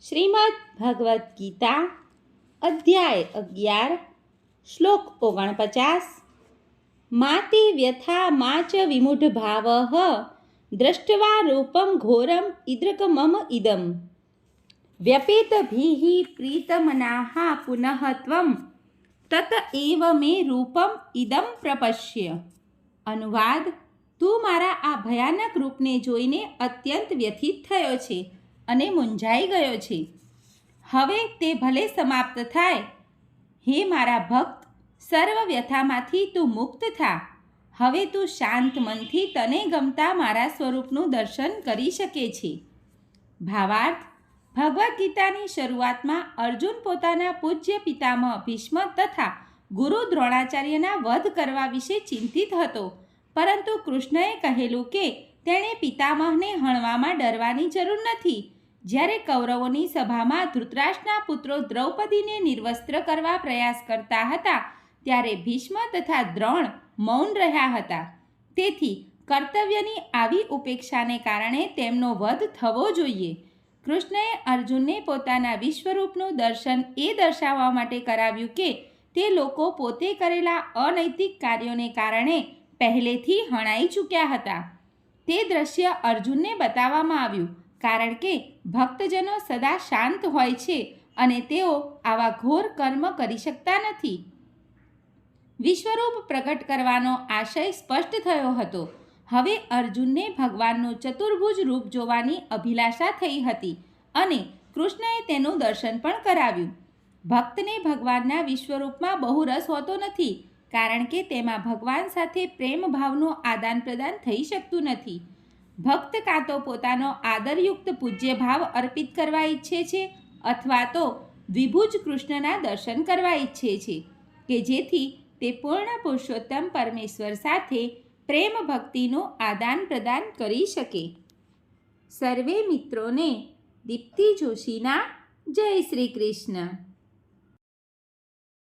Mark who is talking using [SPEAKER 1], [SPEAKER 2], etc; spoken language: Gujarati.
[SPEAKER 1] શ્રીમદ્ ભગવદ્ ગીતા અધ્યાય 11 શ્લોક 49 માતિ વ્યથા મા ચ વિમૂઢ ભાવઃ દ્રષ્ટવા રૂપમ ઘોરમ ઇદ્રક મમ ઇદમ વ્યપેતભીઃ પ્રીતમનાઃ પુનઃ ત્વમ તત એવ મે રૂપમ ઇદમ પ્રપશ્ય. અનુવાદ: તું મારા આ ભયાનક રૂપને જોઈને અત્યંત વ્યથિત થયો છે અને મૂંઝાઈ ગયો છે. હવે તે ભલે સમાપ્ત થાય. હે મારા ભક્ત, સર્વ વ્યથામાંથી તું મુક્ત થા. હવે તું શાંત મનથી તને ગમતા મારા સ્વરૂપનું દર્શન કરી શકે છે. ભાવાર્થ: ભગવદ્ ગીતાની શરૂઆતમાં અર્જુન પોતાના પૂજ્ય પિતામહ ભીષ્મ તથા ગુરુ દ્રોણાચાર્યના વધ કરવા વિશે ચિંતિત હતો, પરંતુ કૃષ્ણએ કહેલું કે તેણે પિતામહને હણવામાં ડરવાની જરૂર નથી. જ્યારે કૌરવોની સભામાં ધૃતરાષ્ટ્રના પુત્રો દ્રૌપદીને નિર્વસ્ત્ર કરવા પ્રયાસ કરતા હતા, ત્યારે ભીષ્મ તથા દ્રોણ મૌન રહ્યા હતા. તેથી કર્તવ્યની આવી ઉપેક્ષાને કારણે તેમનો વધ થવો જોઈએ. કૃષ્ણએ અર્જુનને પોતાના વિશ્વરૂપનું દર્શન એ દર્શાવવા માટે કરાવ્યું કે તે લોકો પોતે કરેલા અનૈતિક કાર્યોને કારણે પહેલેથી હણાઈ ચૂક્યા હતા. તે દ્રશ્ય અર્જુનને બતાવવામાં આવ્યું, કારણ કે ભક્તજનો સદા શાંત હોય છે અને તેઓ આવા ઘોર કર્મ કરી શકતા નથી. વિશ્વરૂપ પ્રગટ કરવાનો આશય સ્પષ્ટ થયો હતો. હવે અર્જુનને ભગવાનનું ચતુર્ભુજ રૂપ જોવાની અભિલાષા થઈ હતી અને કૃષ્ણએ તેનું દર્શન પણ કરાવ્યું. ભક્તને ભગવાનના વિશ્વરૂપમાં બહુ રસ હોતો નથી, કારણ કે તેમાં ભગવાન સાથે પ્રેમ ભાવનું આદાન પ્રદાન થઈ શકતું નથી. ભક્ત કાં તો પોતાનો આદરયુક્ત પૂજ્ય ભાવ અર્પિત કરવા ઈચ્છે છે અથવા તો દ્વિભુજ કૃષ્ણના દર્શન કરવા ઈચ્છે છે કે જેથી તે પૂર્ણ પુરુષોત્તમ પરમેશ્વર સાથે પ્રેમ ભક્તિનું આદાન પ્રદાન કરી શકે. સર્વે મિત્રોને દીપ્તિ જોશીના જય શ્રી કૃષ્ણ.